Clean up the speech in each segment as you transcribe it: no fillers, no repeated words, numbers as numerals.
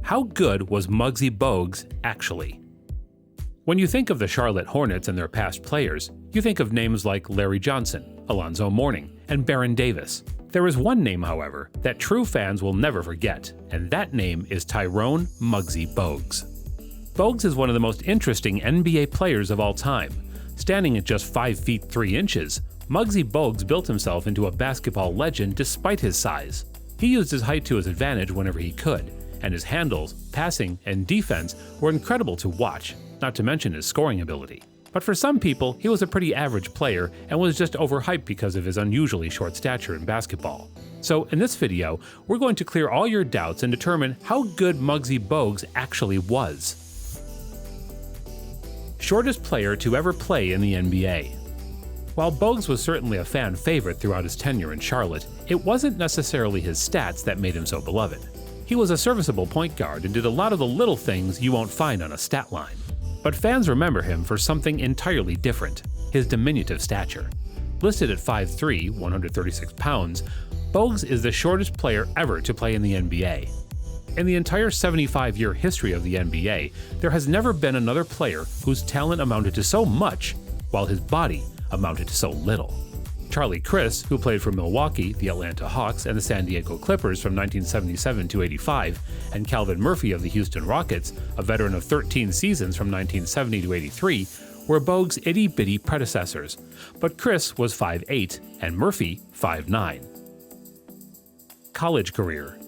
how good was Muggsy Bogues actually? When you think of the Charlotte Hornets and their past players, you think of names like Larry Johnson, Alonzo Mourning, and Baron Davis. There is one name, however, that true fans will never forget, and that name is Tyrone Muggsy Bogues. Bogues is one of the most interesting NBA players of all time. Standing at just 5 feet 3 inches, Muggsy Bogues built himself into a basketball legend despite his size. He used his height to his advantage whenever he could, and his handles, passing, and defense were incredible to watch, not to mention his scoring ability. But for some people, he was a pretty average player and was just overhyped because of his unusually short stature in basketball. So in this video, we're going to clear all your doubts and determine how good Muggsy Bogues actually was. Shortest player to ever play in the NBA. While Bogues was certainly a fan favorite throughout his tenure in Charlotte, it wasn't necessarily his stats that made him so beloved. He was a serviceable point guard and did a lot of the little things you won't find on a stat line. But fans remember him for something entirely different: his diminutive stature. Listed at 5'3", 136 pounds, Bogues is the shortest player ever to play in the NBA. In the entire 75-year history of the NBA, there has never been another player whose talent amounted to so much, while his body amounted to so little. Charlie Crist, who played for Milwaukee, the Atlanta Hawks, and the San Diego Clippers from 1977 to 85, and Calvin Murphy of the Houston Rockets, a veteran of 13 seasons from 1970 to 83, were Bogues' itty-bitty predecessors, but Crist was 5'8", and Murphy 5'9". College career.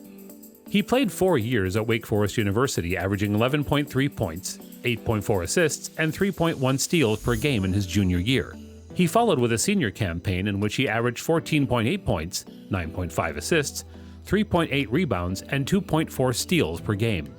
He played 4 years at Wake Forest University, averaging 11.3 points, 8.4 assists, and 3.1 steals per game in his junior year. He followed with a senior campaign in which he averaged 14.8 points, 9.5 assists, 3.8 rebounds, and 2.4 steals per game.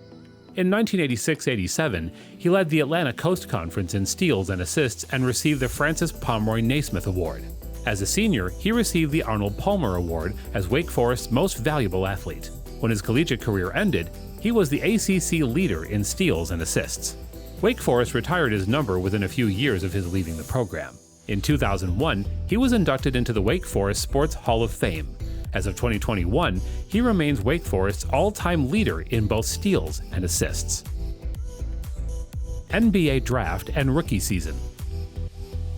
In 1986-87, he led the Atlantic Coast Conference in steals and assists and received the Francis Pomeroy Naismith Award. As a senior, he received the Arnold Palmer Award as Wake Forest's most valuable athlete. When his collegiate career ended, he was the ACC leader in steals and assists. Wake Forest retired his number within a few years of his leaving the program. In 2001, he was inducted into the Wake Forest Sports Hall of Fame. As of 2021, he remains Wake Forest's all-time leader in both steals and assists. NBA Draft and Rookie Season.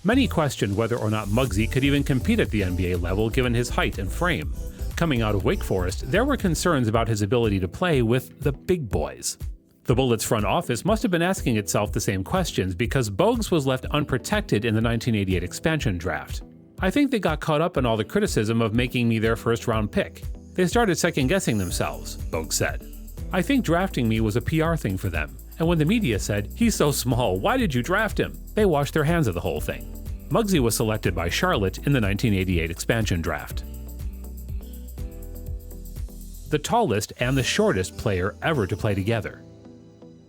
Many questioned whether or not Muggsy could even compete at the NBA level given his height and frame. Coming out of Wake Forest, there were concerns about his ability to play with the big boys. The Bullets front office must have been asking itself the same questions because Bogues was left unprotected in the 1988 expansion draft. I think they got caught up in all the criticism of making me their first-round pick. They started second-guessing themselves, Bogues said. I think drafting me was a PR thing for them, and when the media said, "He's so small, why did you draft him?" they washed their hands of the whole thing. Muggsy was selected by Charlotte in the 1988 expansion draft. The tallest and the shortest player ever to play together.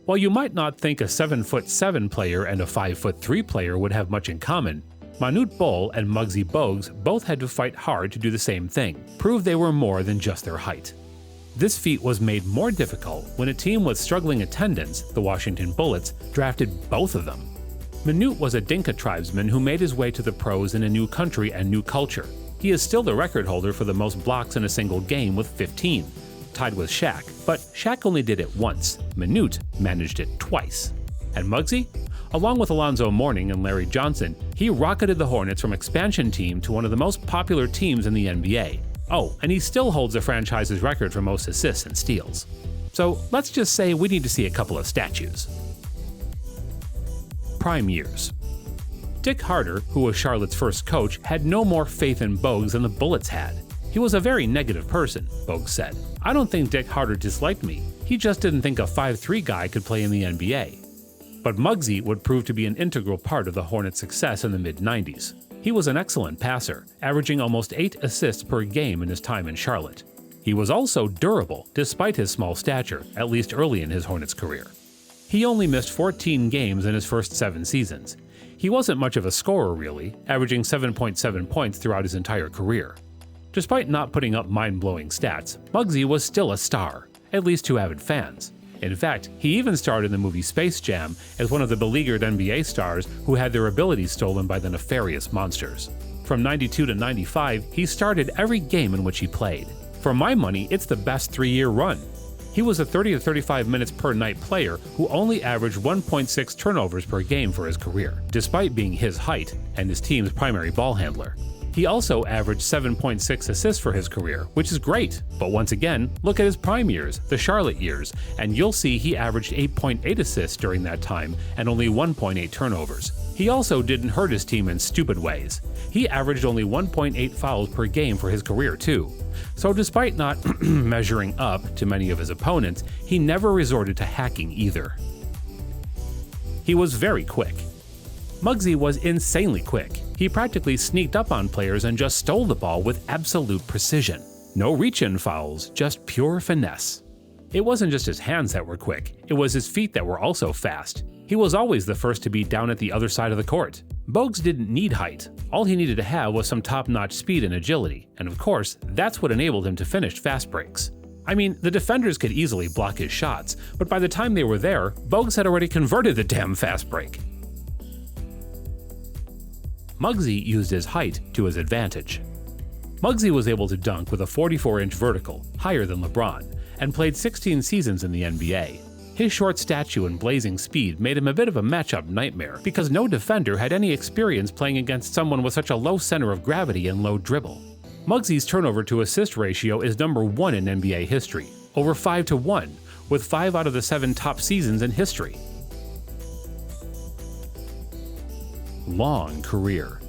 While you might not think a 7'7" player and a 5'3" player would have much in common, Manute Bol and Muggsy Bogues both had to fight hard to do the same thing, prove they were more than just their height. This feat was made more difficult when a team with struggling attendance, the Washington Bullets, drafted both of them. Manute was a Dinka tribesman who made his way to the pros in a new country and new culture. He is still the record holder for the most blocks in a single game with 15. Tied with Shaq, but Shaq only did it once. Manute managed it twice. And Muggsy? Along with Alonzo Mourning and Larry Johnson, he rocketed the Hornets from expansion team to one of the most popular teams in the NBA. Oh, and he still holds the franchise's record for most assists and steals. So let's just say we need to see a couple of statues. Prime years. Dick Harder, who was Charlotte's first coach, had no more faith in Bogues than the Bullets had. He was a very negative person, Bogues said. I don't think Dick Harder disliked me. He just didn't think a 5'3" guy could play in the NBA. But Muggsy would prove to be an integral part of the Hornets' success in the mid-90s. He was an excellent passer, averaging almost 8 assists per game in his time in Charlotte. He was also durable, despite his small stature, at least early in his Hornets career. He only missed 14 games in his first 7 seasons. He wasn't much of a scorer really, averaging 7.7 points throughout his entire career. Despite not putting up mind-blowing stats, Muggsy was still a star, at least to avid fans. In fact, he even starred in the movie Space Jam as one of the beleaguered NBA stars who had their abilities stolen by the nefarious monsters. From 92 to 95, he started every game in which he played. For my money, it's the best 3-year run. He was a 30 to 35 minutes per night player who only averaged 1.6 turnovers per game for his career, despite being his height and his team's primary ball handler. He also averaged 7.6 assists for his career, which is great, but once again, look at his prime years, the Charlotte years, and you'll see he averaged 8.8 assists during that time and only 1.8 turnovers. He also didn't hurt his team in stupid ways. He averaged only 1.8 fouls per game for his career too. So despite not measuring up to many of his opponents, he never resorted to hacking either. He was very quick. Muggsy was insanely quick. He practically sneaked up on players and just stole the ball with absolute precision. No reach-in fouls, just pure finesse. It wasn't just his hands that were quick, it was his feet that were also fast. He was always the first to be down at the other side of the court. Bogues didn't need height. All he needed to have was some top-notch speed and agility, and of course, that's what enabled him to finish fast breaks. I mean, the defenders could easily block his shots, but by the time they were there, Bogues had already converted the damn fast break. Muggsy used his height to his advantage. Muggsy was able to dunk with a 44-inch vertical, higher than LeBron, and played 16 seasons in the NBA. His short stature and blazing speed made him a bit of a matchup nightmare because no defender had any experience playing against someone with such a low center of gravity and low dribble. Muggsy's turnover to assist ratio is number 1 in NBA history, over 5 to 1, with 5 out of the 7 top seasons in history. Long career.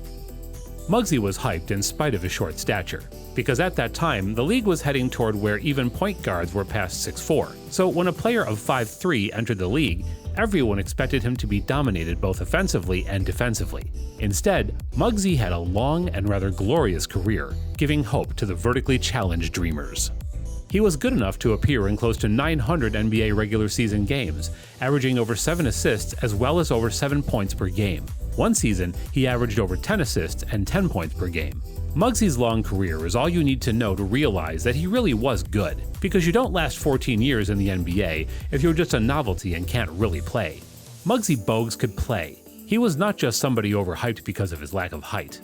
Muggsy was hyped in spite of his short stature, because at that time, the league was heading toward where even point guards were past 6'4". So when a player of 5'3" entered the league, everyone expected him to be dominated both offensively and defensively. Instead, Muggsy had a long and rather glorious career, giving hope to the vertically challenged dreamers. He was good enough to appear in close to 900 NBA regular season games, averaging over 7 assists as well as over 7 points per game. One season, he averaged over 10 assists and 10 points per game. Muggsy's long career is all you need to know to realize that he really was good, because you don't last 14 years in the NBA if you're just a novelty and can't really play. Muggsy Bogues could play. He was not just somebody overhyped because of his lack of height.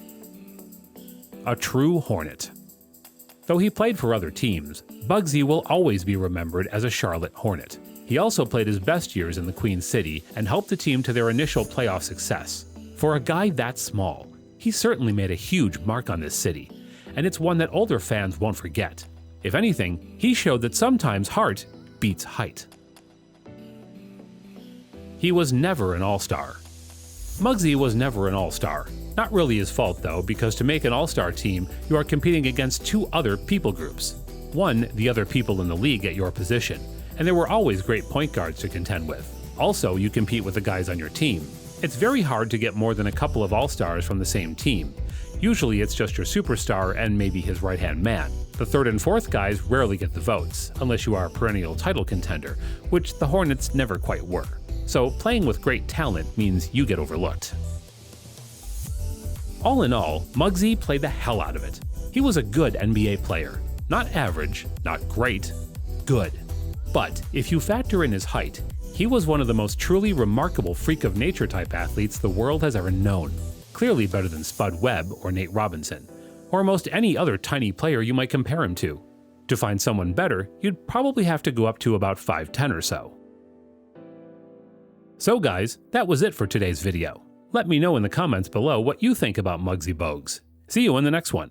A true Hornet. Though he played for other teams, Muggsy will always be remembered as a Charlotte Hornet. He also played his best years in the Queen City and helped the team to their initial playoff success. For a guy that small, he certainly made a huge mark on this city, and it's one that older fans won't forget. If anything, he showed that sometimes heart beats height. He was never an all-star. Muggsy was never an all-star. Not really his fault though, because to make an all-star team, you are competing against 2 other people groups. One, the other people in the league at your position, and there were always great point guards to contend with. Also, you compete with the guys on your team. It's very hard to get more than a couple of all-stars from the same team. Usually it's just your superstar and maybe his right-hand man. The third and fourth guys rarely get the votes, unless you are a perennial title contender, which the Hornets never quite were. So playing with great talent means you get overlooked. All in all, Muggsy played the hell out of it. He was a good NBA player. Not average, not great, good. But if you factor in his height, he was one of the most truly remarkable freak of nature type athletes the world has ever known. Clearly better than Spud Webb or Nate Robinson, or most any other tiny player you might compare him to. To find someone better, you'd probably have to go up to about 5'10" or so. So guys, that was it for today's video. Let me know in the comments below what you think about Muggsy Bogues. See you in the next one.